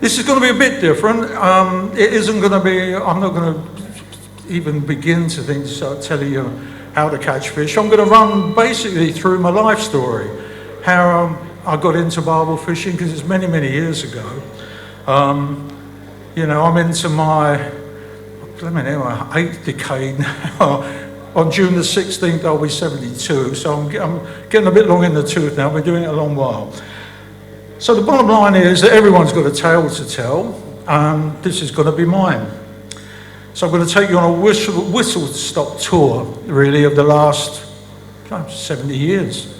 This is going to be a bit different. It isn't going to be, I'm not going to even begin to tell you how to catch fish. I'm going to run basically through my life story, how I got into barbel fishing, because it's many, many years ago. You know, I'm into my 8th decade now. On June the 16th, I'll be 72, so I'm getting a bit long in the tooth now. I've been doing it a long while. So the bottom line is that everyone's got a tale to tell, and this is going to be mine. So I'm going to take you on a whistle-stop tour, really, of the last 70 years.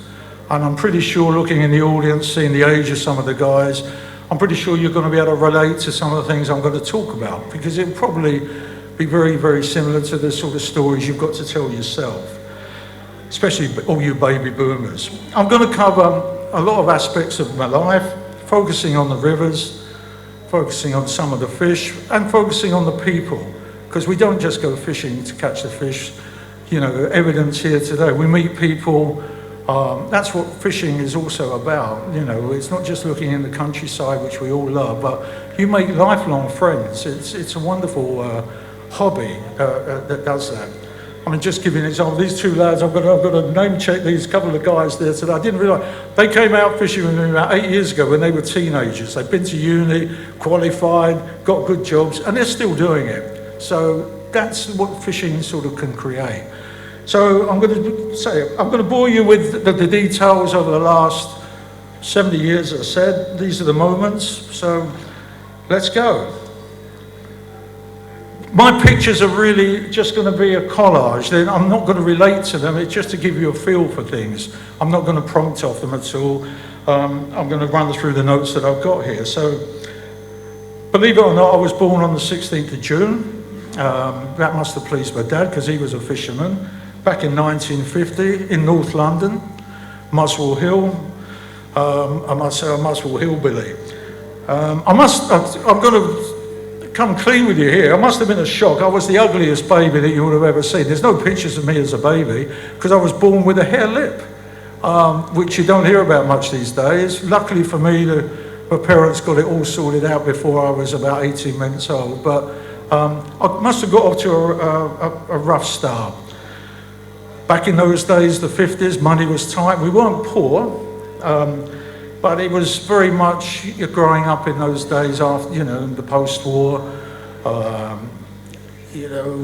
And I'm pretty sure, looking in the audience, seeing the age of some of the guys, I'm pretty sure you're going to be able to relate to some of the things I'm going to talk about, because it'll probably be very, very similar to the sort of stories you've got to tell yourself, especially all you baby boomers. I'm going to cover a lot of aspects of my life, focusing on the rivers, focusing on some of the fish, and focusing on the people, because we don't just go fishing to catch the fish. You know, evidence here today, we meet people. That's what fishing is also about. You know, it's not just looking in the countryside, which we all love, but you make lifelong friends. It's a wonderful hobby that does that. I mean, just giving an example, these two lads, I've got to name check these couple of guys there today. I didn't realise, they came out fishing with me about 8 years ago when they were teenagers. They've been to uni, qualified, got good jobs, and they're still doing it. So that's what fishing sort of can create. So I'm going to bore you with the details over the last 70 years, as I said. These are the moments, so let's go. My pictures are really just going to be a collage. I'm not going to relate to them, it's just to give you a feel for things. I'm not going to prompt off them at all. I'm going to run through the notes that I've got here. So, believe it or not, I was born on the 16th of June. That must have pleased my dad, because he was a fisherman. Back in 1950 in North London, Muswell Hill. I must say, a Muswell Hillbilly. I'm going to come clean with you here. I must have been a shock. I was the ugliest baby that you would have ever seen. There's no pictures of me as a baby, because I was born with a hair lip, which you don't hear about much these days. Luckily for me, my parents got it all sorted out before I was about 18 months old, but I must have got off to a rough start. Back in those days, the 50s, money was tight. We weren't poor, but it was very much growing up in those days after, you know, the post-war. You know,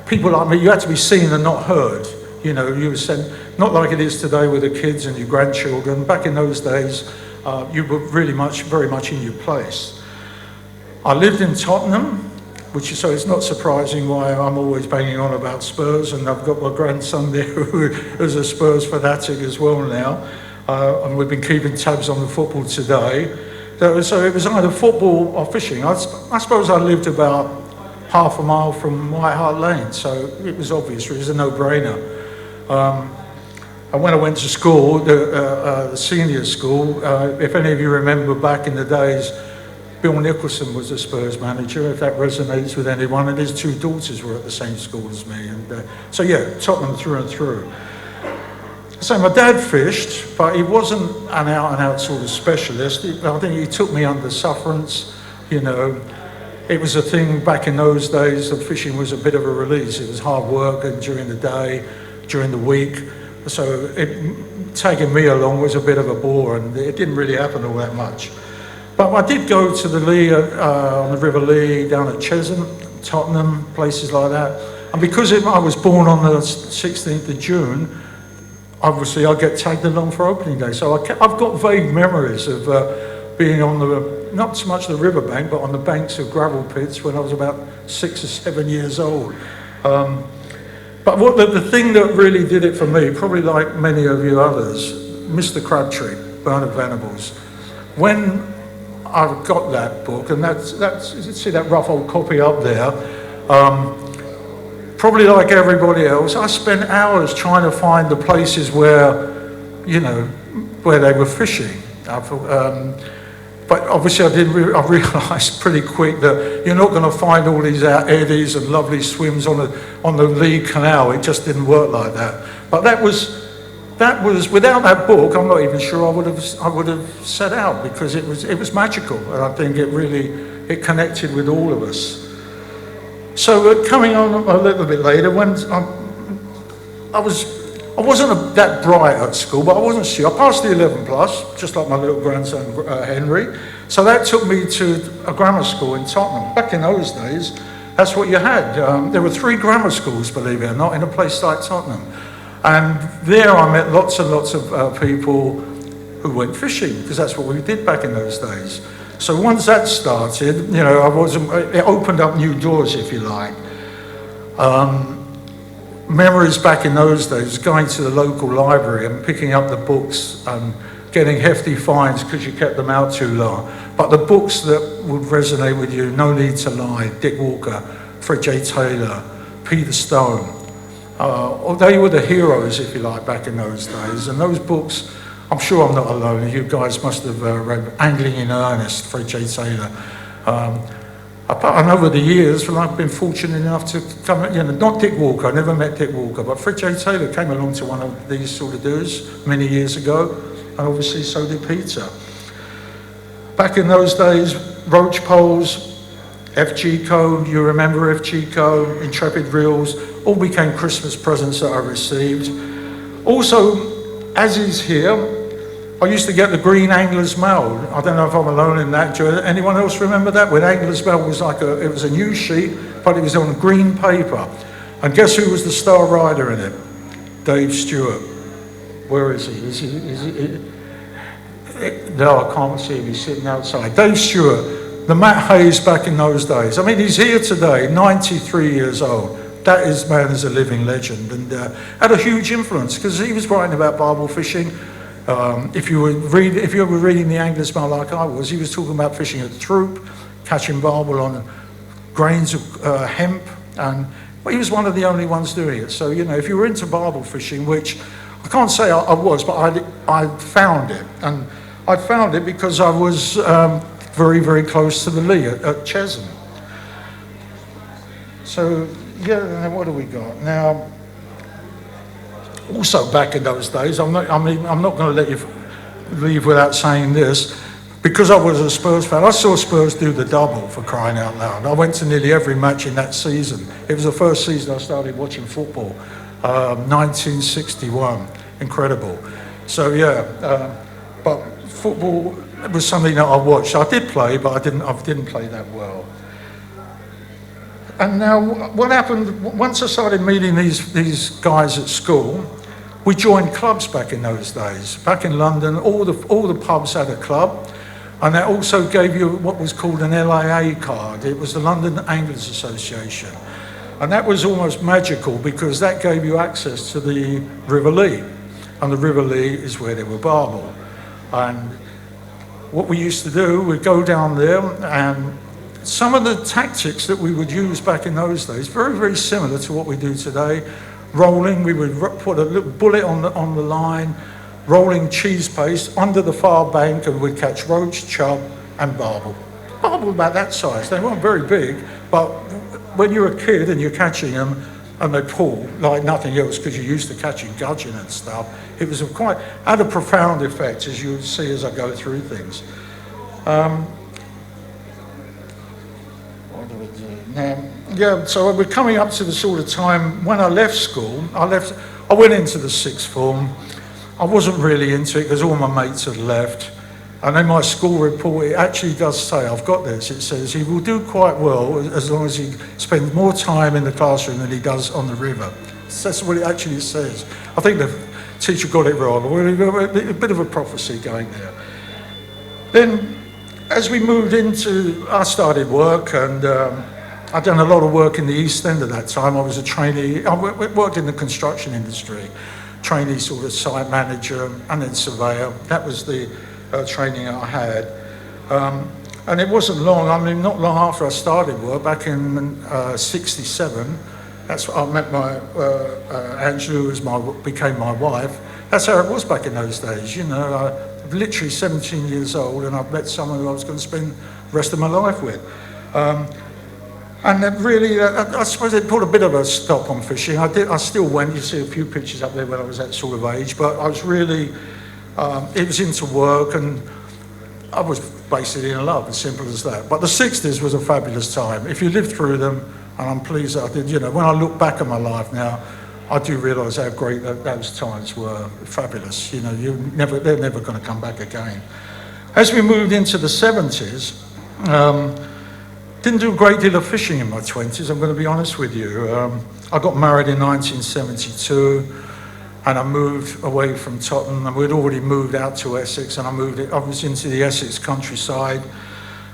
people like me, you had to be seen and not heard. You know, you were sent, not like it is today with the kids and your grandchildren. Back in those days, you were really very much in your place. I lived in Tottenham, so it's not surprising why I'm always banging on about Spurs, and I've got my grandson there who's a Spurs fanatic as well now, and we've been keeping tabs on the football today. So it was either football or fishing. I suppose I lived about half a mile from White Hart Lane, so it was obvious, it was a no-brainer. And when I went to school, the senior school, if any of you remember back in the days, Bill Nicholson was the Spurs manager, if that resonates with anyone, and his two daughters were at the same school as me. And so yeah, Tottenham through and through. So my dad fished, but he wasn't an out-and-out sort of specialist. I think he took me under sufferance, you know. It was a thing back in those days that fishing was a bit of a release. It was hard work, and during the day, during the week. So taking me along was a bit of a bore, and it didn't really happen all that much. But I did go to the Lee, on the River Lee, down at Chesham, Tottenham, places like that. And because I was born on the 16th of June, obviously I get tagged along for opening day. So I've got vague memories of being on not so much the riverbank, but on the banks of gravel pits when I was about 6 or 7 years old. But the thing that really did it for me, probably like many of you others, Mr. Crabtree, Bernard Venables. When I got that book, and you see that rough old copy up there, probably like everybody else, I spent hours trying to find the places where, you know, where they were fishing. But obviously I realised pretty quick that you're not going to find all these eddies and lovely swims on the Lee Canal. It just didn't work like that. But that was that was, without that book, I'm not even sure I would have set out, because it was magical, and I think it connected with all of us. So coming on a little bit later, when I wasn't that bright at school, but I wasn't sure. I passed the 11 plus, just like my little grandson Henry. So that took me to a grammar school in Tottenham. Back in those days, that's what you had. There were 3 grammar schools, believe it or not, in a place like Tottenham. And there I met lots and lots of people who went fishing, because that's what we did back in those days. So once that started, it opened up new doors, if you like. Memories back in those days, going to the local library and picking up the books and getting hefty fines because you kept them out too long. But the books that would resonate with you, No Need to Lie, Dick Walker, Fred J. Taylor, Peter Stone, they were the heroes, if you like, back in those days. And those books, I'm sure I'm not alone, you guys must have read Angling in Earnest, Fred J. Taylor. And over the years, I've been fortunate enough to come, not Dick Walker, I never met Dick Walker, but Fred J. Taylor came along to one of these sort of dudes many years ago, and obviously so did Peter. Back in those days, roach poles, FG Co, you remember FG Co, Intrepid Reels, all became Christmas presents that I received. Also, as is here, I used to get the green Angler's Mail. I don't know if I'm alone in that. Do anyone else remember that? When Angler's Mail was it was a news sheet, but it was on green paper. And guess who was the star rider in it? Dave Stewart. Where is he? No, I can't see him. He's sitting outside. Dave Stewart, the Matt Hayes back in those days. I mean, he's here today, 93 years old. That man is a living legend, and had a huge influence because he was writing about barbel fishing. If you were reading the Angler's Mail like I was, he was talking about fishing at Throop, catching barbel on grains of hemp, and he was one of the only ones doing it. So if you were into barbel fishing, which I can't say I was, but I found it, and I found it because I was very, very close to the Lee at Chesham. So what do we got now? Also, back in those days, I'm not going to let you leave without saying this. Because I was a Spurs fan, I saw Spurs do the double, for crying out loud. I went to nearly every match in that season. It was the first season I started watching football, 1961. Incredible. So but football was something that I watched. I did play, but I didn't play that well. And now, what happened, once I started meeting these guys at school, we joined clubs back in those days. Back in London, all the pubs had a club, and that also gave you what was called an LAA card. It was the London Anglers Association. And that was almost magical because that gave you access to the River Lee. And the River Lee is where there were barbel. And what we used to do, we'd go down there, and some of the tactics that we would use back in those days, very, very similar to what we do today. Rolling, we would put a little bullet on the line, rolling cheese paste under the far bank, and we'd catch roach, chub, and barbel. Barbel about that size. They weren't very big, but when you're a kid and you're catching them, and they pull like nothing else because you're used to catching gudgeon and stuff, it was had a profound effect, as you'll see as I go through things. So we're coming up to the sort of time when I left school. I went into the sixth form. I wasn't really into it because all my mates had left. And in my school report, it actually does say, I've got this, it says he will do quite well as long as he spends more time in the classroom than he does on the river. That's what it actually says. I think the teacher got it wrong. A bit of a prophecy going there. Then, as we moved into, I started work, and I'd done a lot of work in the East End at that time. I was a trainee. I worked in the construction industry, trainee sort of site manager and then surveyor. That was the training I had. And it wasn't long, not long after I started work, back in 67, that's when I met my Angela, who became my wife. That's how it was back in those days, I'm literally 17 years old, and I've met someone who I was going to spend the rest of my life with. And that really, I suppose it put a bit of a stop on fishing. I still went. You see a few pictures up there when I was that sort of age, but I was really, it was into work, and I was basically in love, as simple as that. But the 60s was a fabulous time. If you lived through them, and I'm pleased that I did, when I look back at my life now, I do realise how great those times were. Fabulous. They're never going to come back again. As we moved into the 70s, didn't do a great deal of fishing in my 20s, I'm going to be honest with you. I got married in 1972, and I moved away from Tottenham, and we'd already moved out to Essex, and I was into the Essex countryside.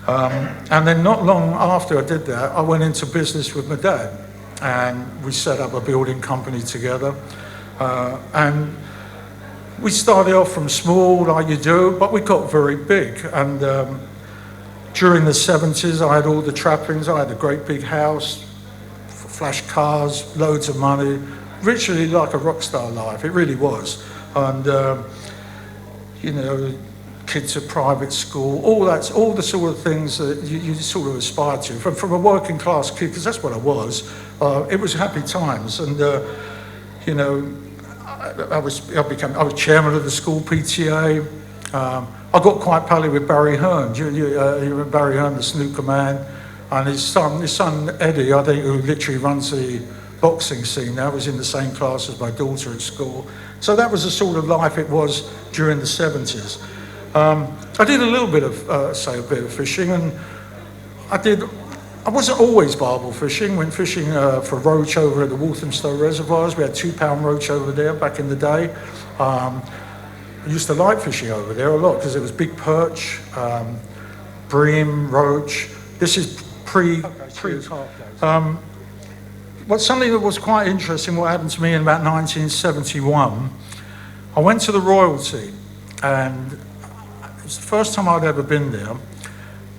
And then not long after I did that, I went into business with my dad, and we set up a building company together. And we started off from small, like you do, but we got very big. And during the 70s, I had all the trappings. I had a great big house, flash cars, loads of money, literally like a rock star life. It really was. And, kids at private school, all the sort of things that you sort of aspire to. From a working class kid, because that's what I was, it was happy times. And, I was chairman of the school PTA. I got quite pally with Barry Hearn. You remember Barry Hearn, the snooker man, and his son Eddie, I think, who literally runs the boxing scene now, was in the same class as my daughter at school. So that was the sort of life it was during the 70s. I did a little bit of, a bit of fishing, and I wasn't always barbel fishing. Went fishing for roach over at the Walthamstow reservoirs. We had 2-pound roach over there back in the day. I used to like fishing over there a lot because it was big perch, bream, roach. This is pre. Something that was quite interesting, what happened to me in about 1971, I went to the Royalty, and it was the first time I'd ever been there,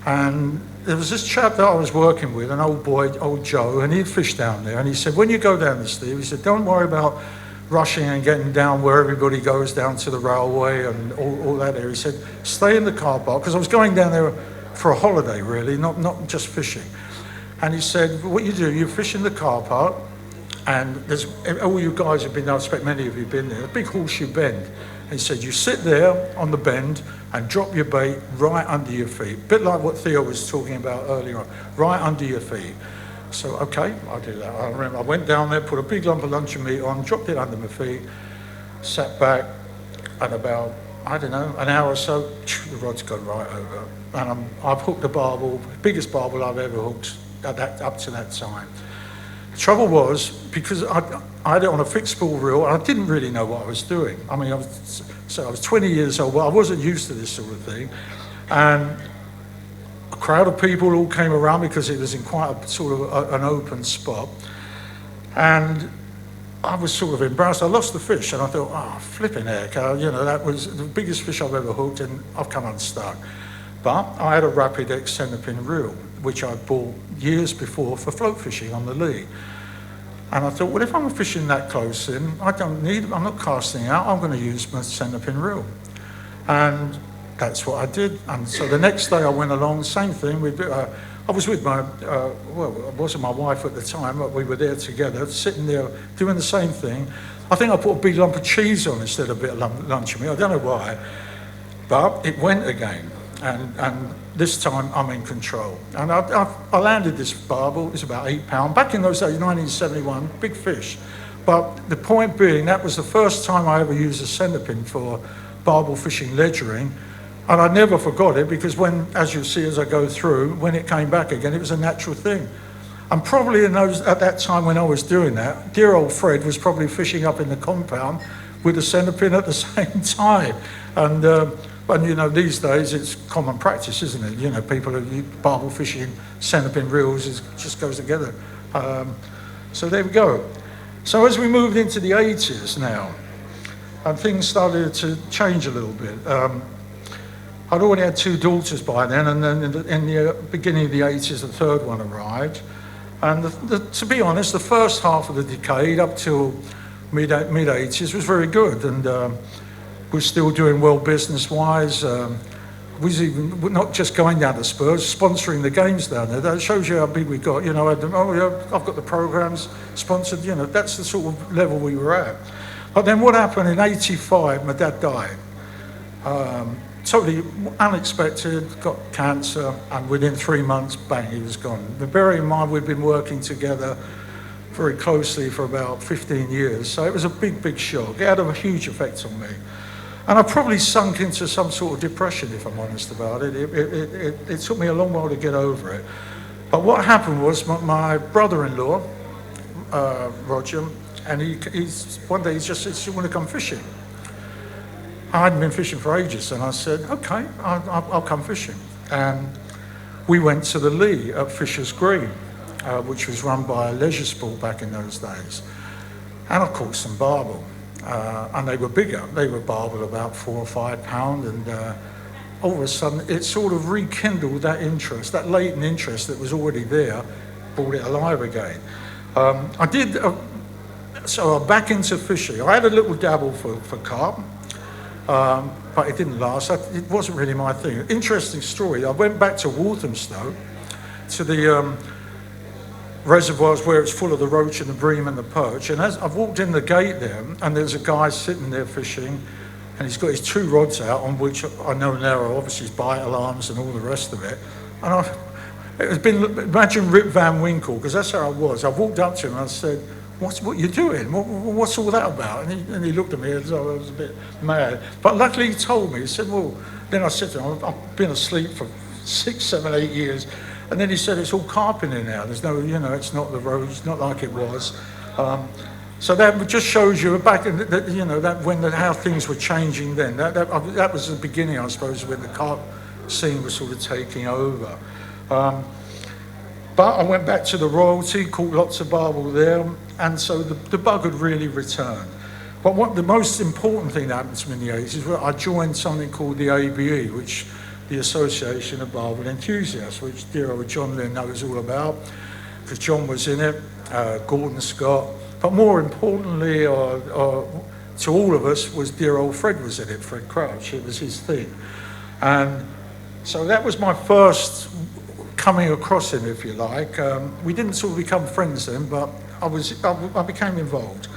and there was this chap that I was working with, an old boy, old Joe, and he'd fished down there, and he said, when you go down this, Steve, he said, don't worry about rushing and getting down where everybody goes down to the railway and all that area. He said, stay in the car park, because I was going down there for a holiday, really, not just fishing. And he said, what you do, you fish in the car park, and there's all you guys have been there, I expect many of you have been there, a big horseshoe bend. And he said, you sit there on the bend and drop your bait right under your feet. A bit like what Theo was talking about earlier on, right under your feet. So, okay, I'll do that. I remember I went down there, put a big lump of luncheon meat on, dropped it under my feet, sat back, and about, an hour or so, the rod's gone right over. And I've hooked a barbel, biggest barbel I've ever hooked up to that time. The trouble was, because I had it on a fixed spool reel, and I didn't really know what I was doing. I mean, I was 20 years old, but I wasn't used to this sort of thing. And a crowd of people all came around because it was in quite a sort of an open spot. And I was sort of embarrassed. I lost the fish, and I thought, oh, flipping heck. That was the biggest fish I've ever hooked, and I've come unstuck. But I had a Rapid X centerpin reel, which I bought years before for float fishing on the Lee. And I thought, well, if I'm fishing that close in, I'm not casting out, I'm going to use my centerpin reel. And that's what I did. And so the next day I went along, same thing. I was with my, it wasn't my wife at the time, but we were there together, sitting there doing the same thing. I think I put a big lump of cheese on instead of a bit of luncheon meat. I don't know why, but it went again. And this time I'm in control. And I landed this barbel, it was about 8 pounds. Back in those days, 1971, big fish. But the point being, that was the first time I ever used a centerpin for barbel fishing ledgering. And I never forgot it, because when, as you'll see as I go through, when it came back again, it was a natural thing. And probably at that time when I was doing that, dear old Fred was probably fishing up in the compound with a centerpin at the same time. And these days it's common practice, isn't it? People who barbel fishing, centerpin reels, it just goes together. So there we go. So as we moved into the 80s now, and things started to change a little bit. I'd already had 2 daughters by then, and then in the beginning of the 80s, the third one arrived. And to be honest, the first half of the decade, up till mid-80s, was very good. And we're still doing well business-wise. was even not just going down to Spurs, sponsoring the games down there. That shows you how big we got. You know, I've got the programs sponsored. You know, that's the sort of level we were at. But then what happened in '85? My dad died. Totally unexpected, got cancer, and within 3 months, bang, he was gone. But bear in mind, we'd been working together very closely for about 15 years, so it was a big, big shock. It had a huge effect on me. And I probably sunk into some sort of depression, if I'm honest about it. It took me a long while to get over it. But what happened was my brother-in-law, Roger, and one day he just said, "You want to come fishing?" I hadn't been fishing for ages, and I said, "Okay, I'll come fishing." And we went to the Lee at Fisher's Green, which was run by a leisure sport back in those days. And I caught some barbel, and they were bigger. They were barbel about 4 or 5 pound, and all of a sudden it sort of rekindled that interest, that latent interest that was already there, brought it alive again. So I'm back into fishing. I had a little dabble for carp. But it didn't last. It wasn't really my thing. Interesting story. I went back to Walthamstow, to the reservoirs where it's full of the roach and the bream and the perch. And as I've walked in the gate there, and there's a guy sitting there fishing, and he's got his 2 rods out, on which I know now are obviously his bite alarms and all the rest of it. And imagine Rip Van Winkle, because that's how I was. I walked up to him and I said, what you doing? What's all that about? And he looked at me as though I was a bit mad. But luckily he told me. He said, well, then I said to him, I've been asleep for 6, 7, 8 years. And then he said, it's all carp in there now. There's no, it's not the roads, not like it was. So that just shows you back in how things were changing then. That was the beginning, I suppose, when the carp scene was sort of taking over. But I went back to the royalty, caught lots of barbel there, and so the bug had really returned. But the most important thing that happened to me in the 80s is I joined something called the ABE, which the Association of Barbel Enthusiasts, which dear old John Lynn knows all about, because John was in it, Gordon Scott. But more importantly, to all of us, was dear old Fred was in it, Fred Crouch. It was his thing. And so that was my first coming across him, if you like. We didn't sort of become friends then, but I became involved.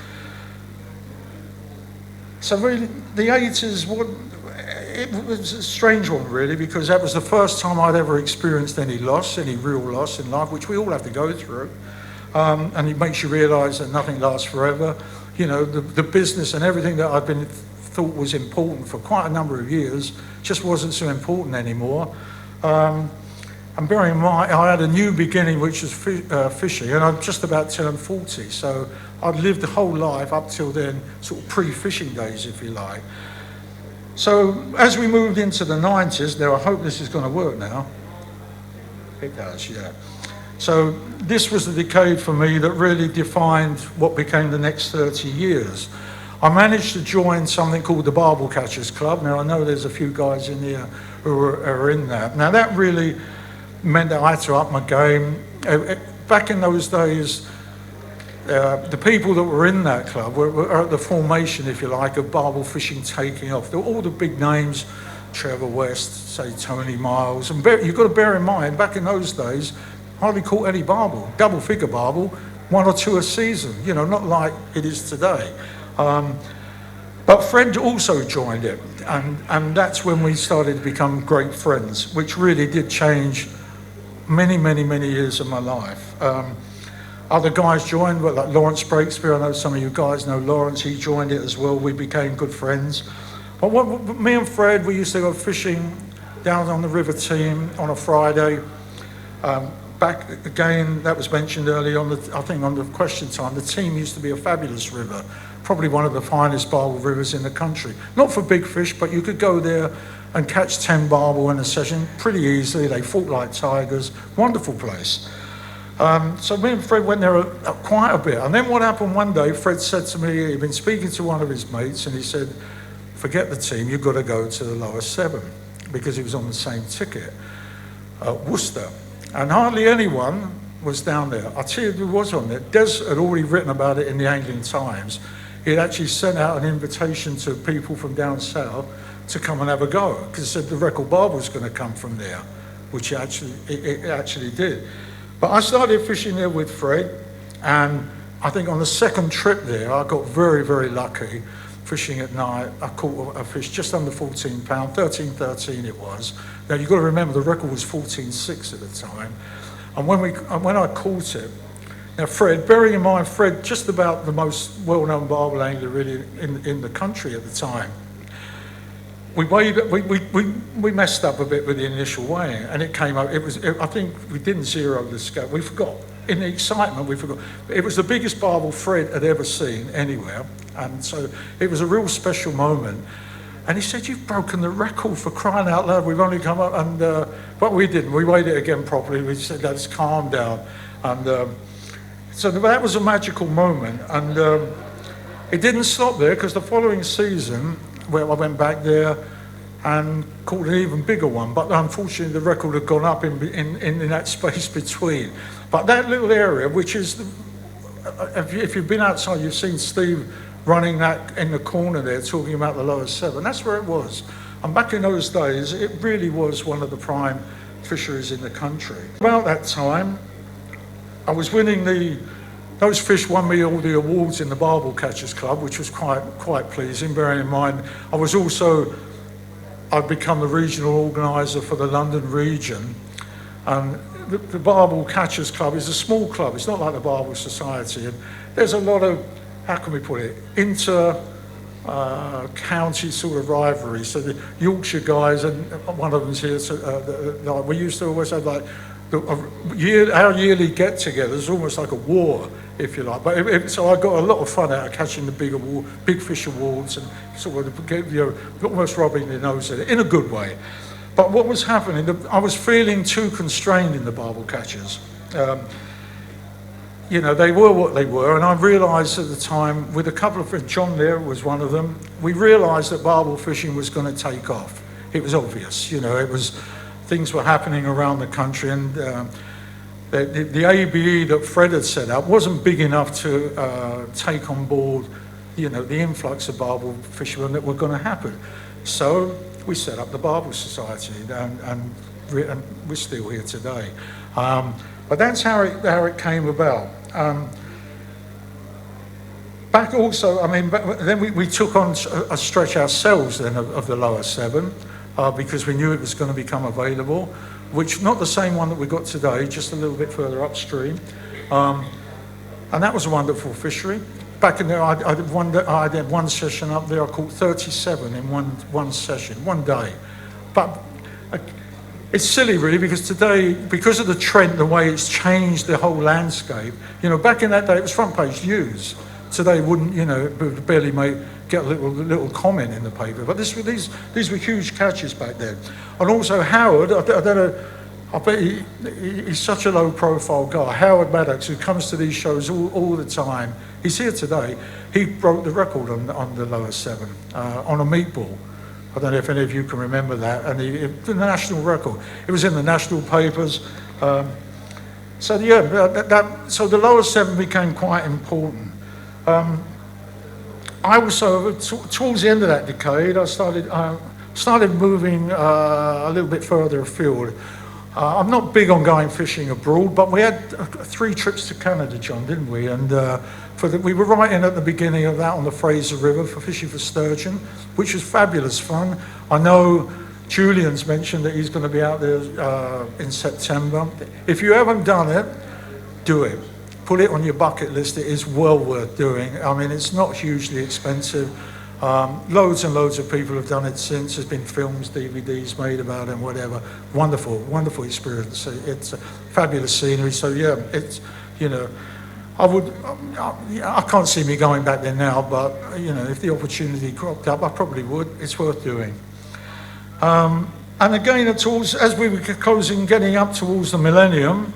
So really, the 80s, it was a strange one really, because that was the first time I'd ever experienced any loss, any real loss in life, which we all have to go through. And it makes you realise that nothing lasts forever. You know, the business and everything that I'd thought was important for quite a number of years just wasn't so important anymore. And bearing in mind, I had a new beginning, which was fishing, and I'd just about turned 40, so I'd lived the whole life up till then, sort of pre-fishing days, if you like. So as we moved into the 90s, now I hope this is going to work now. It does, yeah. So this was the decade for me that really defined what became the next 30 years. I managed to join something called the Barbel Catchers Club. Now I know there's a few guys in here who are in that. Now that really meant that I had to up my game. Back in those days, the people that were in that club were at the formation, if you like, of barbel fishing taking off. There were all the big names, Trevor West, say Tony Miles. And you've got to bear in mind, back in those days, hardly caught any barbel, double figure barbel, 1 or 2 a season, not like it is today. But Fred also joined it, and that's when we started to become great friends, which really did change many, many, many years of my life. Other guys joined, like Lawrence Breakspear. I know some of you guys know Lawrence. He joined it as well. We became good friends. But me and Fred, we used to go fishing down on the River Team on a Friday. Back again, that was mentioned earlier on I think on the question time, the Team used to be a fabulous river, probably one of the finest barbel rivers in the country. Not for big fish, but you could go there and catch 10 barbel in a session pretty easily. They fought like tigers. Wonderful place. So me and Fred went there quite a bit. And then what happened one day, Fred said to me, he'd been speaking to one of his mates, and he said, forget the Team, you've got to go to the lower 7, because he was on the same ticket, Worcester. And hardly anyone was down there. I'll tell you who was on there. Des had already written about it in the Angling Times. He had actually sent out an invitation to people from down south to come and have a go, because said the record Barbel was going to come from there, which it actually did. But I started fishing there with Fred, and I think on the second trip there, I got very, very lucky. Fishing at night, I caught a fish just under 14 pound, 13 it was. Now you've got to remember the record was 14.6 at the time. And when I caught it, now Fred, bearing in mind Fred, just about the most well-known barbel angler really in the country at the time, we messed up a bit with the initial weighing, and it came up. I think we didn't zero the scale. We forgot. In the excitement, we forgot. It was the biggest barbel Fred had ever seen anywhere, and so it was a real special moment. And he said, "You've broken the record, for crying out loud. We've only come up," and but we didn't. We weighed it again properly. We said, "Let's calm down." And so that was a magical moment. And it didn't stop there, because the following season, where I went back there and caught an even bigger one, but unfortunately the record had gone up in that space between. But that little area, which is, if you've been outside, you've seen Steve running that in the corner there, talking about the lower 7. That's where it was. And back in those days, it really was one of the prime fisheries in the country. About that time, I was winning those fish won me all the awards in the Barbel Catchers Club, which was quite pleasing, bearing in mind I'd become the regional organiser for the London region. And the Barbel Catchers Club is a small club. It's not like the Barbel Society. And there's a lot of, how can we put it, inter-county sort of rivalry. So the Yorkshire guys, and one of them's here, we used to always have like, our yearly get-together is almost like a war, if you like. But so I got a lot of fun out of catching the big fish awards, and sort of almost rubbing their nose in it, in a good way. But what was happening, I was feeling too constrained in the Barbel Catchers. They were what they were, and I realised at the time, with a couple of friends, John there was one of them, we realised that barbel fishing was going to take off. It was obvious, things were happening around the country, and the ABE that Fred had set up wasn't big enough to take on board, the influx of barbel fishermen that were going to happen. So we set up the Barbel Society, and we're still here today. But that's how it came about. Back also, then we took on a stretch ourselves then of the lower 7. Because we knew it was going to become available, which not the same one that we got today, just a little bit further upstream. And that was a wonderful fishery. Back in there, I did one session up there. I caught 37 in one session, one day. But it's silly really, because today, because of the trend, the way it's changed the whole landscape, back in that day it was front page news. Today wouldn't, barely get a little comment in the paper. But these were huge catches back then. And also Howard, I don't know, I bet he's such a low profile guy. Howard Maddox, who comes to these shows all the time, he's here today. He broke the record on the lower 7 on a meatball. I don't know if any of you can remember that. And the national record. It was in the national papers. So the lower 7 became quite important. I also, towards the end of that decade, I started moving a little bit further afield. I'm not big on going fishing abroad, but we had 3 trips to Canada, John, didn't we? And we were right in at the beginning of that on the Fraser River for fishing for sturgeon, which was fabulous fun. I know Julian's mentioned that he's going to be out there in September. If you haven't done it, do it. Put it on your bucket list. It is well worth doing. It's not hugely expensive. Loads and loads of people have done it since. There's been films, DVDs made about it and whatever. Wonderful, wonderful experience. It's a fabulous scenery. So yeah, it's, I can't see me going back there now, but if the opportunity cropped up, I probably would. It's worth doing. And again, as we were getting up towards the millennium,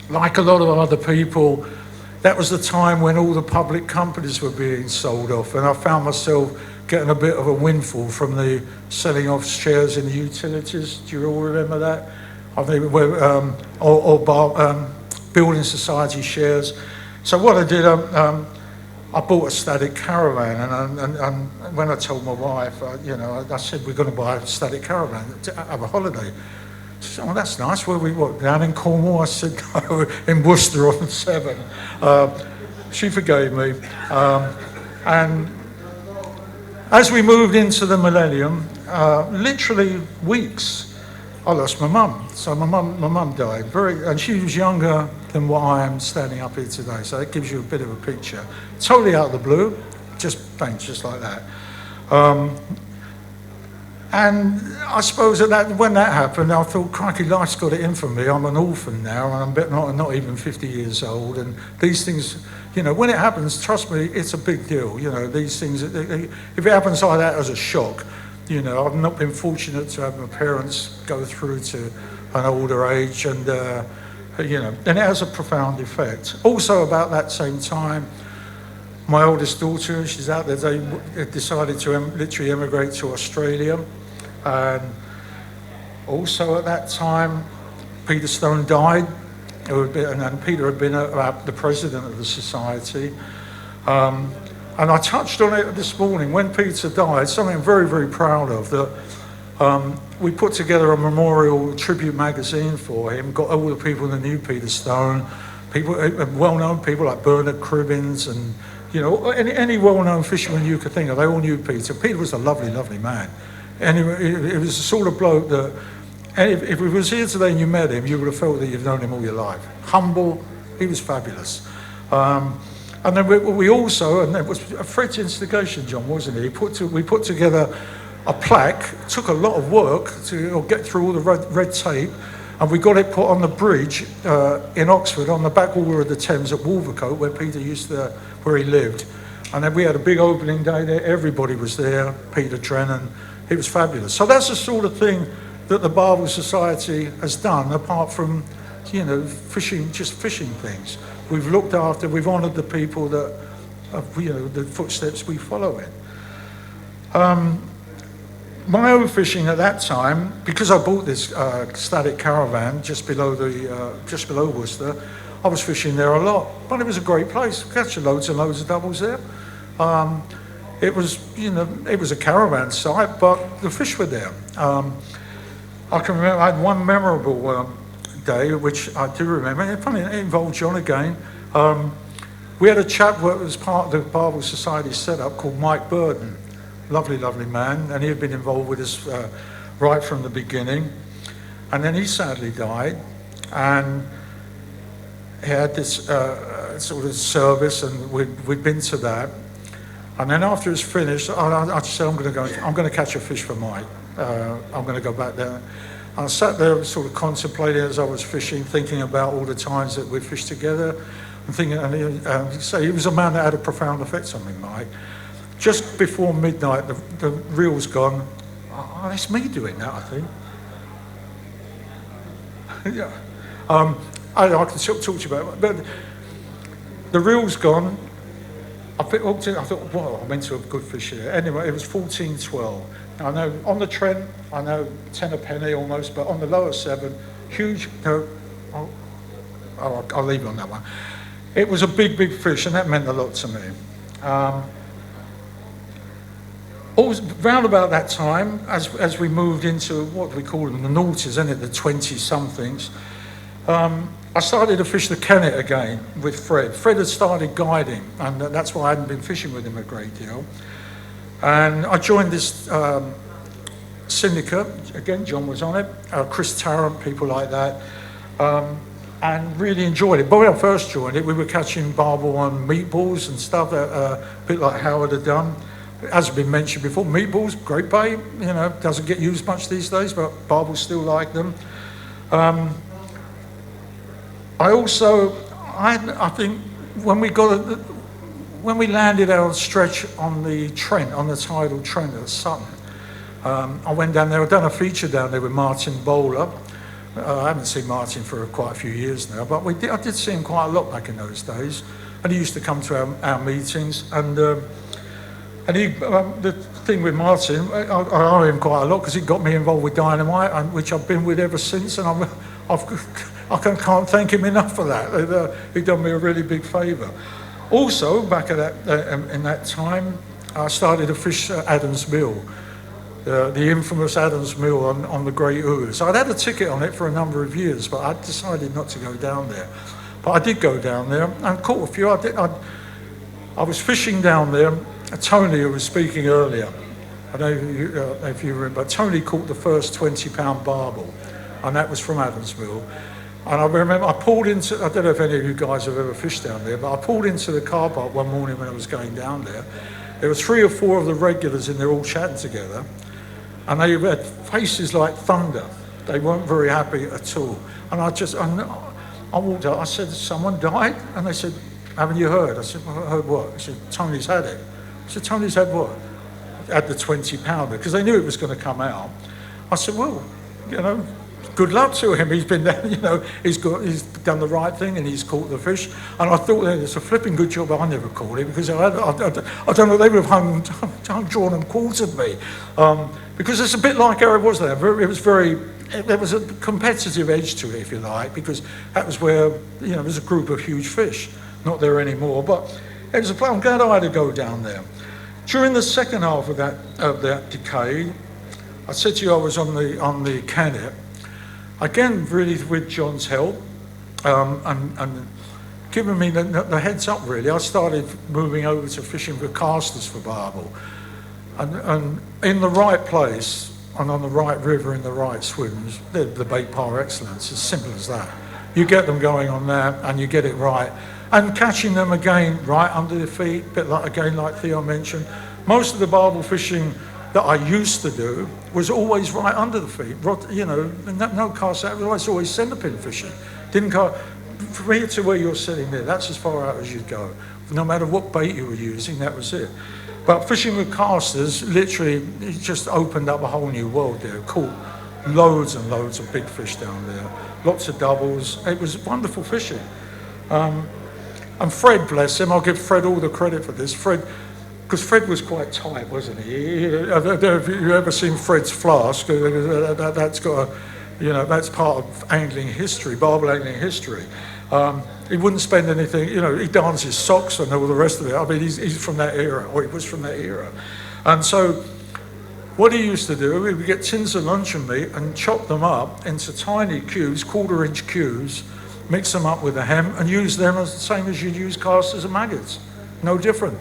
like a lot of other people, that was the time when all the public companies were being sold off, and I found myself getting a bit of a windfall from the selling off shares in the utilities. Do you all remember that? I think building society shares. So what I did, I bought a static caravan, and when I told my wife, I said, we're going to buy a static caravan to have a holiday. She said, oh, that's nice. Where we what, down in Cornwall? I said, no, in Worcester on the Severn. She forgave me. And as we moved into the millennium, literally weeks, I lost my mum. So my mum died, and she was younger than what I am standing up here today. So that gives you a bit of a picture. Totally out of the blue, just like that. And I suppose when that happened, I thought, crikey, life's got it in for me. I'm an orphan now, and I'm not even 50 years old. And these things, when it happens, trust me, it's a big deal. These things, if it happens like that as a shock, I've not been fortunate to have my parents go through to an older age, and and it has a profound effect. Also, about that same time, my oldest daughter, she's out there, they decided to literally emigrate to Australia. And also at that time, Peter Stone died, and Peter had been the president of the society. And I touched on it this morning. When Peter died, something I'm very, very proud of, that we put together a memorial tribute magazine for him, got all the people that knew Peter Stone, well-known people like Bernard Cribbins, and any well-known fisherman you could think of, they all knew Peter. Peter was a lovely, lovely man. And it was the sort of bloke that, if he was here today and you met him, you would have felt that you've known him all your life. Humble, he was fabulous. And then we also, and it was Fred's instigation, John, wasn't it? We put together a plaque, took a lot of work to get through all the red tape, and we got it put on the bridge in Oxford, on the backwater of the Thames at Wolvercote, where he lived. And then we had a big opening day there, everybody was there, Peter Drennan, it was fabulous. So that's the sort of thing that the Barbel Society has done, apart from, fishing things. We've looked after, we've honoured the people that, the footsteps we follow in. My own fishing at that time, because I bought this static caravan just below Worcester, I was fishing there a lot. But it was a great place, catching loads and loads of doubles there. It was a caravan site, but the fish were there. I can remember I had one memorable day, which I do remember. It involved John again. We had a chap that was part of the Barbel Society setup called Mike Burden. Lovely, lovely man, and he had been involved with us right from the beginning. And then he sadly died, and he had this sort of service, and we'd been to that. And then after it was finished, I just said, I'm going to catch a fish for Mike. I'm going to go back there. I sat there sort of contemplating as I was fishing, thinking about all the times that we fished together, and thinking, he was a man that had a profound effect on me, Mike. Just before midnight, the reel's gone. Oh, that's me doing that, I think. Yeah. I can talk to you about it, but the reel's gone. I thought, well, I went to a good fish here. Anyway, it was 14.12. I know on the Trent, I know 10 a penny almost, but on the lower Severn, huge. I'll leave it on that one. It was a big, big fish, and that meant a lot to me. Round about that time, as we moved into what we call them, the noughties, isn't it, the 20-somethings, I started to fish the Kennet again with Fred. Fred had started guiding, and that's why I hadn't been fishing with him a great deal. And I joined this syndicate, again, John was on it, Chris Tarrant, people like that, and really enjoyed it. But when I first joined it, we were catching barbel on meatballs and stuff, a bit like Howard had done. As has been mentioned before, meatballs, great bait, doesn't get used much these days, but barbels still like them. I think when we landed our stretch on the Trent, on the tidal Trent at Sutton, I went down there. I've done a feature down there with Martin Bowler. I haven't seen Martin for quite a few years now, but I did see him quite a lot back in those days, and he used to come to our meetings. And the thing with Martin, I owe him quite a lot because he got me involved with Dynamite, which I've been with ever since, and I can't thank him enough for that. He done me a really big favour. Also, back at in that time, I started to fish at Adam's Mill, the infamous Adam's Mill on the Great Ouse. I'd had a ticket on it for a number of years, but I decided not to go down there. But I did go down there and caught a few. I was fishing down there. Tony, who was speaking earlier, I don't know if you remember, Tony caught the first 20-pound barbel, and that was from Adam's Mill. And I remember I pulled into, I don't know if any of you guys have ever fished down there, but I pulled into the car park one morning when I was going down there. There were 3 or 4 of the regulars in there all chatting together, and they had faces like thunder. They weren't very happy at all. And I walked out, I said, someone died? And they said, haven't you heard? I said, well, I heard what? I said, Tony's had it. I said, Tony's had what? Had the 20-pounder, because they knew it was going to come out. I said, well, good luck to him. He's been there, he's done the right thing and he's caught the fish. And I thought that it's a flipping good job I never caught it, because I don't know, they would have drawn and quartered me. Because it's a bit like how it was there. There was a competitive edge to it, if you like, because that was where, there was a group of huge fish. Not there anymore, but it was a plan. I'm glad I had to go down there. During the second half of that decade, I said to you I was on the Kennet. Again, really with John's help, and giving me the heads up, really, I started moving over to fishing with casters for barbel. And in the right place, and on the right river in the right swims, the bait par excellence, as simple as that. You get them going on there, and you get it right. And catching them again right under the feet, a bit like Theo mentioned. Most of the barbel fishing that I used to do was always right under the feet. No cast out, it was always centerpin fishing. Didn't go from here to where you're sitting there. That's as far out as you'd go. No matter what bait you were using, that was it. But fishing with casters, literally, it just opened up a whole new world there. Caught loads and loads of big fish down there. Lots of doubles. It was wonderful fishing. And Fred, bless him, I'll give Fred all the credit for this. Because Fred was quite tight, wasn't he? Have you ever seen Fred's flask? That's got that's part of angling history, barbel angling history. He wouldn't spend anything, he darns his socks and all the rest of it. I mean, he's from that era, or he was from that era. And so what he used to do, he would get tins of luncheon meat and chop them up into tiny cubes, 1/4-inch cubes, mix them up with a hem and use them as the same as you'd use casters and maggots. No different.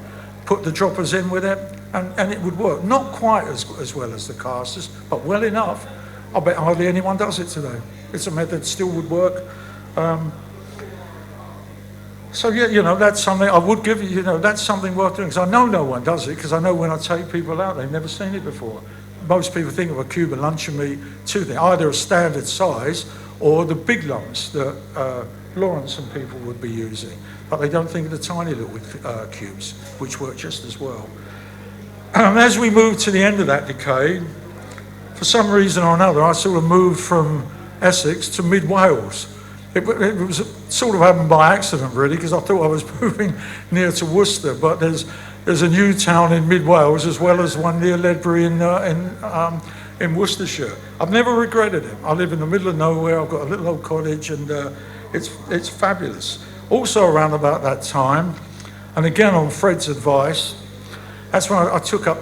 Put the droppers in with it and it would work. Not quite as well as the casters, but well enough. I bet hardly anyone does it today. It's a method that still would work. So yeah, that's something I would give you, that's something worth doing, because I know no one does it, because I know when I take people out, they've never seen it before. Most people think of a cube of luncheon meat, 2 things, either a standard size or the big lumps that Lawrence and people would be using. But they don't think of the tiny little cubes, which work just as well. As we moved to the end of that decade, for some reason or another, I sort of moved from Essex to mid-Wales. It was sort of happened by accident, really, because I thought I was moving near to Worcester, but there's a new town in mid-Wales as well as one near Ledbury in Worcestershire. I've never regretted it. I live in the middle of nowhere. I've got a little old cottage, and it's fabulous. Also around about that time, and again on Fred's advice, that's when I took up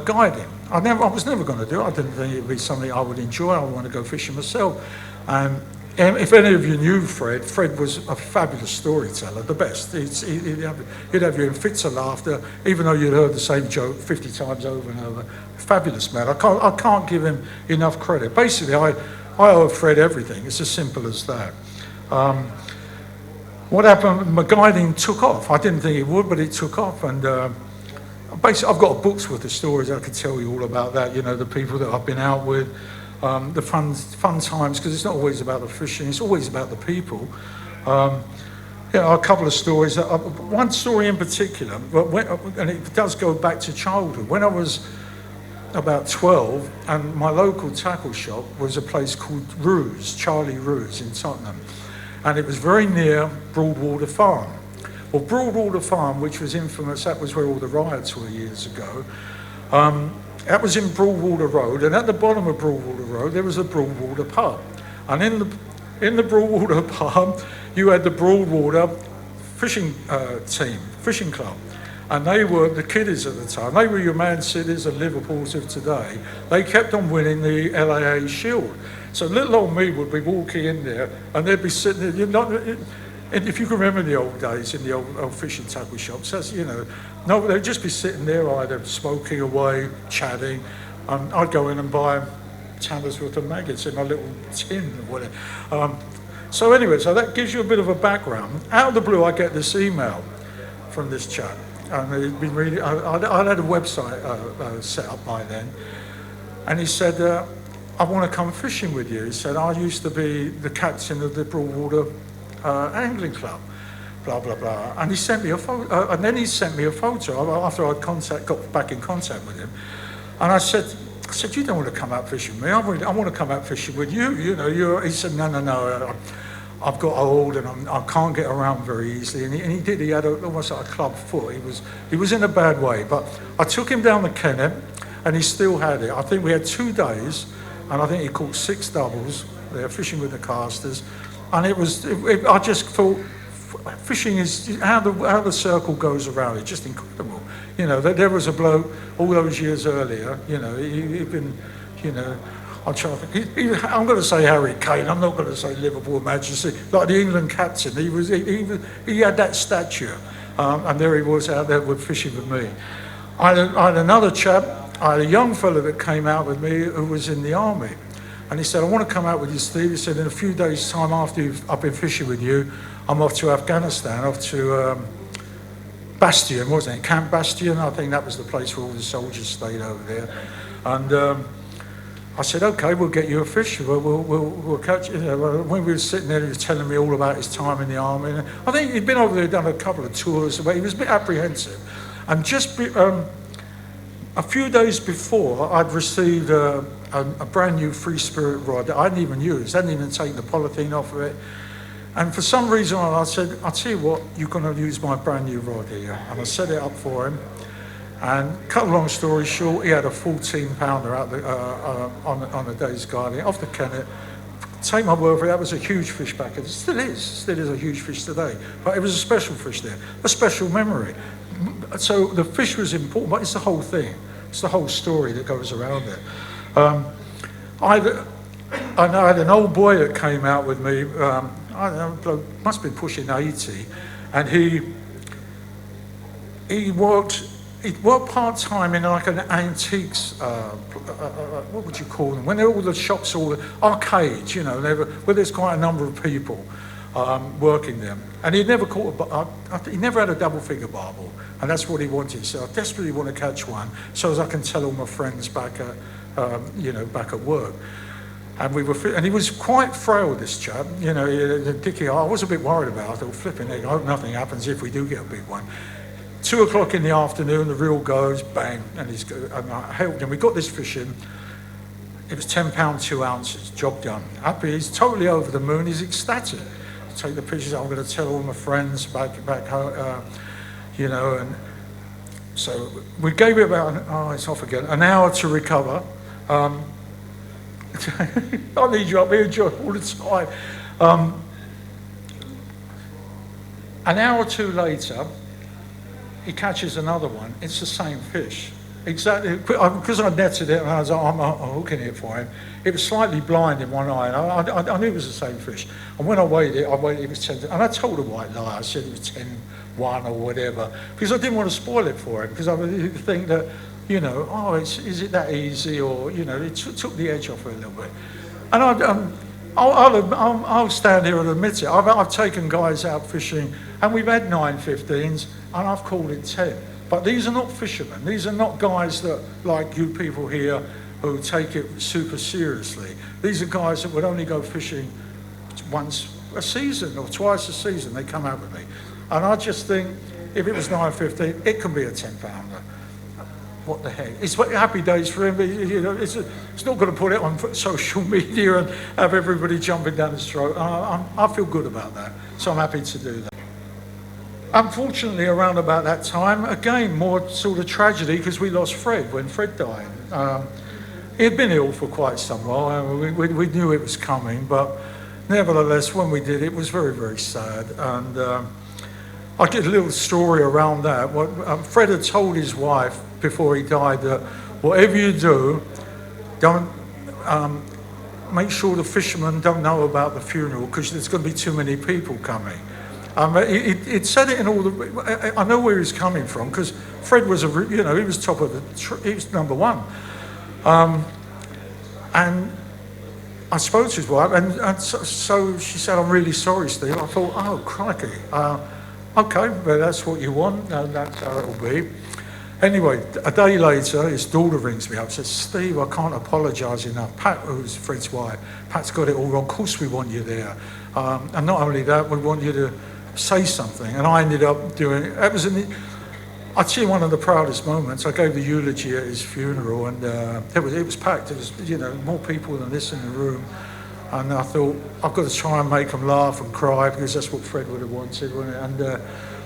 guiding. I was never going to do it. I didn't think it would be something I would enjoy. I want to go fishing myself. And if any of you knew Fred was a fabulous storyteller, the best. He'd have you in fits of laughter, even though you'd heard the same joke 50 times over and over. Fabulous man. I can't give him enough credit. Basically, I owe Fred everything. It's as simple as that. What happened, my guiding took off. I didn't think it would, but it took off. And basically, I've got a book's worth of stories I could tell you all about that. The people that I've been out with. The fun times, because it's not always about the fishing, it's always about the people. A couple of stories. One story in particular, and it does go back to childhood. When I was about 12, and my local tackle shop was a place called Charlie Ruse in Tottenham, and it was very near Broadwater Farm. Well, Broadwater Farm, which was infamous, that was where all the riots were years ago. That was in Broadwater Road, and at the bottom of Broadwater Road there was a Broadwater pub. And in the Broadwater pub, you had the Broadwater fishing team, fishing club. And they were the kiddies at the time. They were your Man Cities and Liverpools of today. They kept on winning the LAA Shield. So little old me would be walking in there, and they'd be sitting there. And if you can remember the old days in the old fishing tackle shops, that's, no, they'd just be sitting there either smoking away, chatting. I'd go in and buy Tanner's worth of maggots in my little tin or whatever. So anyway, so that gives you a bit of a background. Out of the blue, I get this email from this chap. And he'd been reading, I'd had a website set up by then. And he said, I want to come fishing with you. He said, I used to be the captain of the Broadwater Angling Club, blah, blah, blah. And he sent me a photo, and then he sent me a photo after I'd got back in contact with him. And I said, you don't want to come out fishing with me. I want to come out fishing with you. He said, no. I've got old and I can't get around very easily. And he did. He had almost like a club foot. He was in a bad way. But I took him down the Kennet, and he still had it. I think we had 2 days, and I think he caught 6 doubles there, fishing with the casters. And I just thought, fishing is how the circle goes around. It's just incredible. There was a bloke all those years earlier. He'd been, I'm going to say Harry Kane. I'm not going to say Liverpool Majesty. Like the England captain, he had that stature, and there he was out there fishing with me. I had another chap. I had a young fella that came out with me who was in the army, and he said, "I want to come out with you, Steve." He said, "In a few days' time after I've been fishing with you, I'm off to Afghanistan, off to Bastion, wasn't it? Camp Bastion. I think that was the place where all the soldiers stayed over there." And I said, "Okay, we'll get you a fish. We'll catch you." When we were sitting there, he was telling me all about his time in the army. And I think he'd been over there, done a couple of tours, but he was a bit apprehensive. And just a few days before, I'd received a brand new Free Spirit rod that I hadn't even used. I hadn't even taken the polythene off of it. And for some reason, I said, "I'll tell you what, you're going to use my brand new rod here." And I set it up for him. And cut a long story short, he had a 14-pounder out on the day's guarding off the Kennet. Take my word for it, that was a huge fish back then. It still is a huge fish today. But it was a special fish there, a special memory. So the fish was important, but it's the whole thing. It's the whole story that goes around it. I had an old boy that came out with me. I don't know, must have been pushing 80, and he worked part-time in like an antiques, what would you call them? When they're all the shops, all the arcades, where there's quite a number of people working them. And he'd never caught he never had a double-figure barbel, and that's what he wanted. So I desperately want to catch one, so as I can tell all my friends back at work. And and he was quite frail, this chap. Dickie, I was a bit worried about it. I thought, flipping heck, I hope nothing happens if we do get a big one. 2 o'clock in the afternoon, the reel goes, bang, and I helped him. We got this fish in. It was 10 pounds, 2 ounces, job done. Happy, he's totally over the moon, he's ecstatic. Take the pictures, I'm going to tell all my friends back home, and so we gave it about, it's off again, an hour to recover. I need you up here, John, all the time. An hour or two later, he catches another one. It's the same fish. Exactly, because I netted it and I was like, I'm hooking it for him. It was slightly blind in one eye, and I knew it was the same fish. And when I weighed it, it was 10, and I told a white lie. I said it was 10-1 or whatever, because I didn't want to spoil it for him, because I would think that, is it that easy, or, it took the edge off it a little bit. And I'll stand here and admit it. I've taken guys out fishing, and we've had 9.15s, and I've called it 10. But these are not fishermen. These are not guys that, like you people here, who take it super seriously. These are guys that would only go fishing once a season or twice a season. They come out with me. And I just think, if it was 9.15, it can be a 10-pounder. What the heck? It's happy days for him, but it's not going to put it on social media and have everybody jumping down his throat. I feel good about that, so I'm happy to do that. Unfortunately, around about that time, again, more sort of tragedy, because we lost Fred when Fred died. He had been ill for quite some while, and we knew it was coming, but nevertheless, when we did, it was very, very sad. And I'll get a little story around that. Fred had told his wife before he died that whatever you do, don't make sure the fishermen don't know about the funeral because there's going to be too many people coming. It said it in all the. I know where he's coming from because Fred was he was top of he was number one, and I spoke to his wife, and so she said, "I'm really sorry, Steve." I thought, "Oh, crikey, okay, but that's what you want. That's how it'll be." Anyway, a day later, his daughter rings me up and says, "Steve, I can't apologise enough. Pat, who's Fred's wife, Pat's got it all wrong. Of course we want you there. And not only that, we want you to say something." And I ended up doing it. I'd say one of the proudest moments. I gave the eulogy at his funeral, and it was packed. There was, more people than this in the room. And I thought, I've got to try and make them laugh and cry because that's what Fred would have wanted, wasn't it? And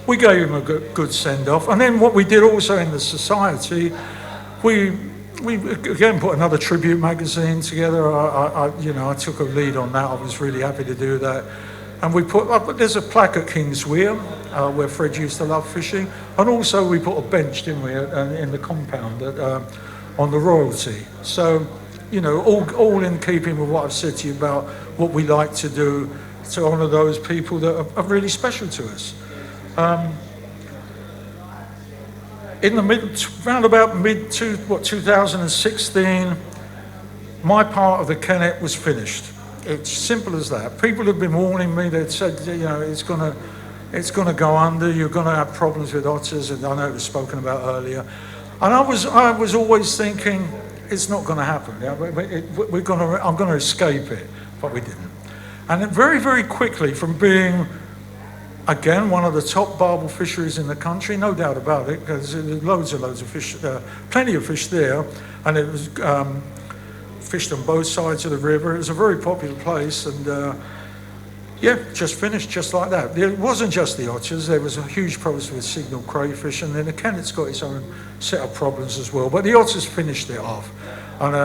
we gave him a good send-off. And then what we did also in the society, we again put another tribute magazine together. I took a lead on that. I was really happy to do that. And we there's a plaque at King's Weir where Fred used to love fishing. And also we put a bench, didn't we, in the compound on the royalty. So, all in keeping with what I've said to you about what we like to do to honour those people that are really special to us. In the round about 2016, my part of the Kennet was finished. It's simple as that. People have been warning me. They'd said, it's gonna go under. You're gonna have problems with otters, and I know it was spoken about earlier. And I was always thinking, it's not going to happen. I'm going to escape it, but we didn't. And then very, very quickly, from being again one of the top barbel fisheries in the country, no doubt about it, because there's loads of fish, plenty of fish there, and it was fished on both sides of the river. It was a very popular place, and just finished just like that. It wasn't just the otters. There was a huge problem with signal crayfish, and then the Kennet's got its own set of problems as well. But the otters finished it off. And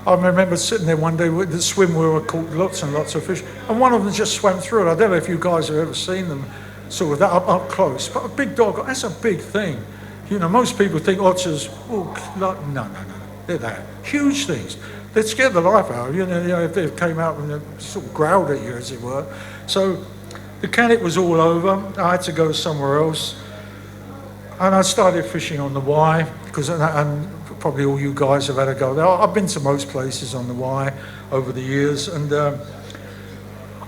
I remember sitting there one day with the swim where we caught lots and lots of fish, and one of them just swam through it. I don't know if you guys have ever seen them sort of that up close, but a big dog, that's a big thing. Most people think otters, no, they're that. Huge things. They'd scare the life out of you, if they came out and sort of growled at you, as it were. So the Kennet was all over. I had to go somewhere else. And I started fishing on the Wye, and probably all you guys have had a go there. I've been to most places on the Wye over the years, and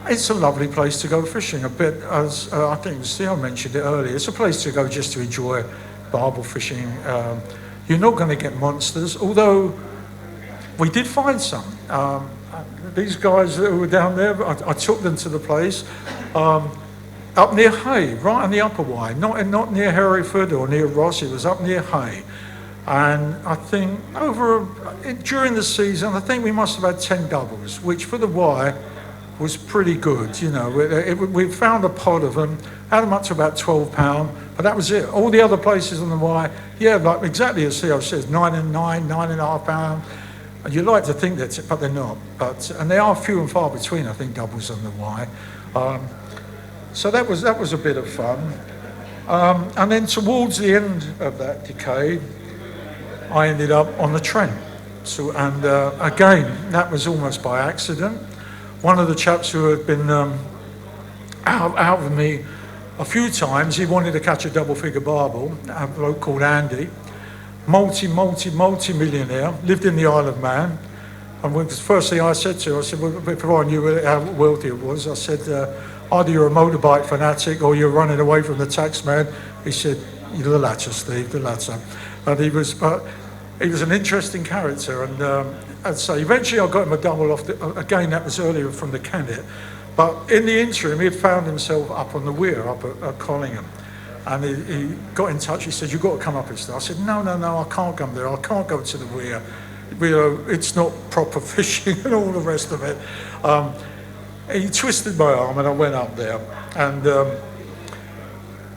it's a lovely place to go fishing. A bit, as I think Theo mentioned it earlier, it's a place to go just to enjoy barbel fishing. You're not going to get monsters, although we did find some. These guys that were down there, I took them to the place up near Hay, right on the Upper Wye, not near Hereford or near Ross. It was up near Hay, and I think during the season, I think we must have had 10 doubles, which for the Wye was pretty good. We found a pod of them, had them up to about £12, but that was it. All the other places on the Wye, like exactly as Theo says, £9.5. And you like to think that's it, but they're not. And they are few and far between, I think, doubles on the Wye. So that was a bit of fun. And then towards the end of that decade, I ended up on the Trent. So, and again, that was almost by accident. One of the chaps who had been out with me a few times, he wanted to catch a double-figure barbel, a bloke called Andy. Multi-millionaire, lived in the Isle of Man. And the first thing I said to him, well, before I knew how wealthy it was, I said, either you're a motorbike fanatic or you're running away from the tax man. He said, you're the latter, Steve, the latter. And he was an interesting character. And so eventually I got him a double off, again, that was earlier from the Kennet. But in the interim, he had found himself up on the weir, up at Collingham. And he got in touch. He said, you've got to come up and stuff. I said, no, I can't come there. I can't go to the weir. It's not proper fishing and all the rest of it. He twisted my arm and I went up there. And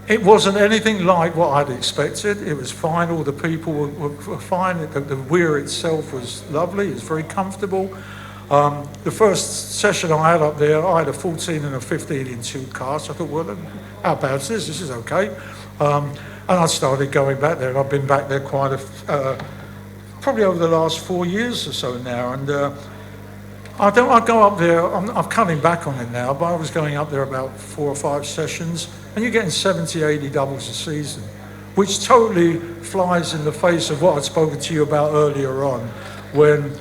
it wasn't anything like what I'd expected. It was fine. All the people were fine. The weir itself was lovely. It was very comfortable. The first session I had up there, I had a 14 and a 15 in 2 cast. I thought, well, how bad is this? This is okay. And I started going back there, and I've been back there probably over the last 4 years or so now. And I go up there, I'm cutting back on it now, but I was going up there about 4 or 5 sessions, and you're getting 70, 80 doubles a season, which totally flies in the face of what I'd spoken to you about earlier on, when,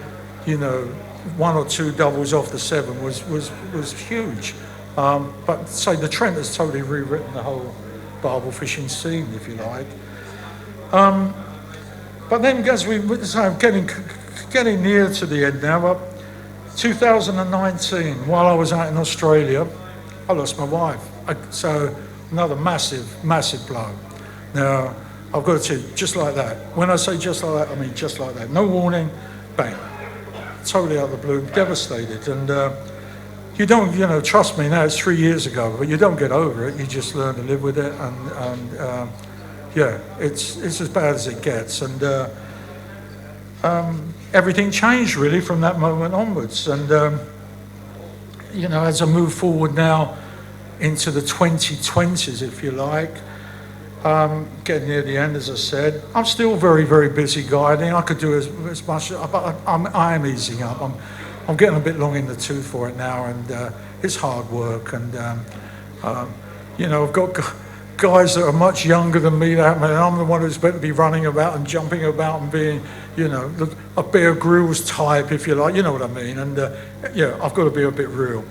1 or 2 doubles off the 7 was huge. But say the trend has totally rewritten the whole barbel fishing scene, if you like. But then as I'm getting near to the end now, 2019, while I was out in Australia, I lost my wife. So another massive, massive blow. Now, I've got to tell you, just like that. When I say just like that, I mean just like that. No warning, bang. Totally out of the blue, devastated. And you don't, trust me now, it's 3 years ago, but you don't get over it. You just learn to live with it. And yeah, it's as bad as it gets. And everything changed really from that moment onwards. And, as I move forward now into the 2020s, if you like, getting near the end, as I said, I'm still very, very busy guiding. I could do as much, but I am easing up. I'm getting a bit long in the tooth for it now, and it's hard work. And, I've got guys that are much younger than me, and I'm the one who's better to be running about and jumping about and being, a Bear Grylls type, if you like, you know what I mean. And I've got to be a bit real.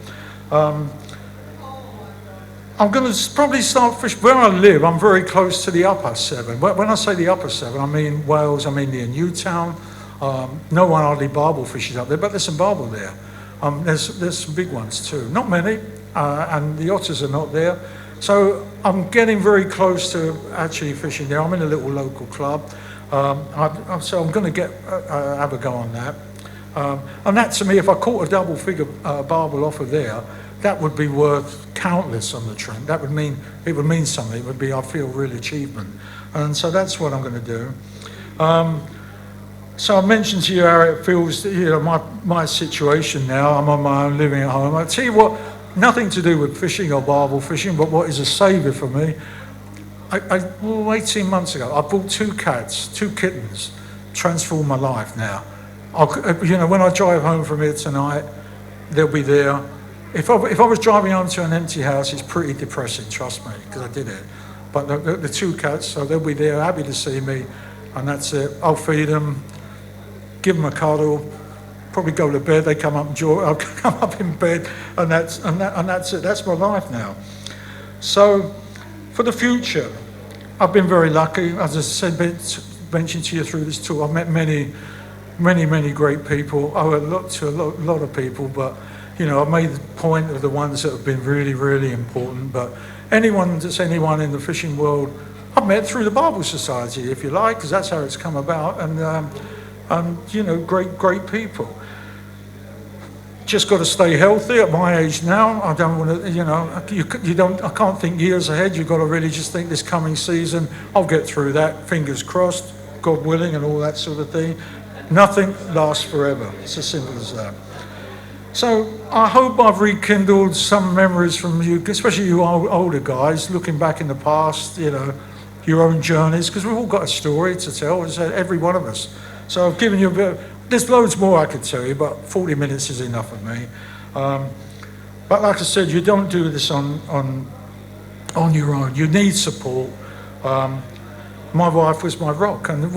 I'm going to probably start fishing. Where I live, I'm very close to the upper 7. When I say the upper 7, I mean Wales, I mean near Newtown. No one hardly barbel fishes up there, but there's some barbel there. There's some big ones too. Not many, and the otters are not there. So I'm getting very close to actually fishing there. I'm in a little local club. So I'm going to have a go on that. And that, to me, if I caught a double figure barbel off of there, that would be worth countless on the trend. It would mean something. It would be, I feel, real achievement. And so that's what I'm going to do. So I mentioned to you how it feels, my situation now. I'm on my own, living at home. I tell you what, nothing to do with fishing or barbel fishing, but what is a saviour for me. 18 months ago, I bought 2 cats, 2 kittens, transformed my life now. When I drive home from here tonight, they'll be there. If I was driving home to an empty house, it's pretty depressing, trust me, because I did it. But the 2 cats, so they'll be there, happy to see me, and that's it. I'll feed them, give them a cuddle, probably go to bed. They come up and enjoy. I'll come up in bed, and that's it. That's my life now. So, for the future, I've been very lucky. As I said, mentioned to you through this tour, I've met many, many, many great people. I owe a lot to a lot of people, but I've made the point of the ones that have been really, really important. But anyone in the fishing world, I've met through the Barbel Society, if you like, because that's how it's come about. And great people. Just got to stay healthy at my age now. I don't want to, I can't think years ahead. You've got to really just think this coming season, I'll get through that, fingers crossed, God willing, and all that sort of thing. Nothing lasts forever. It's as simple as that. So I hope I've rekindled some memories from you, especially you older guys, looking back in the past, your own journeys, because we've all got a story to tell, every one of us. So I've given you a bit. There's loads more I could tell you, but 40 minutes is enough of me. But like I said, you don't do this on your own. You need support. My wife was my rock, and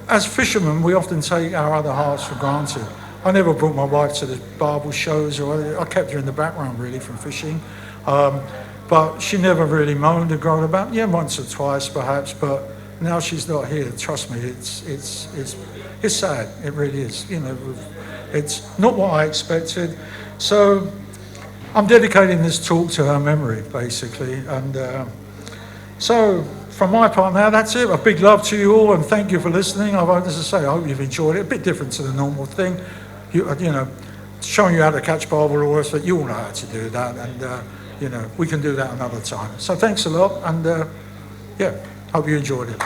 as fishermen, we often take our other halves for granted. I never brought my wife to the barbel shows, or I kept her in the background really from fishing. But she never really moaned or groaned about. Yeah, once or twice perhaps, but now she's not here. Trust me, it's sad. It really is. It's not what I expected. So I'm dedicating this talk to her memory, basically. And so from my part now, that's it. A big love to you all, and thank you for listening. As I say, I hope you've enjoyed it. A bit different to the normal thing. Showing you how to catch barbel lures, but you all know how to do that, and we can do that another time. So thanks a lot, and hope you enjoyed it.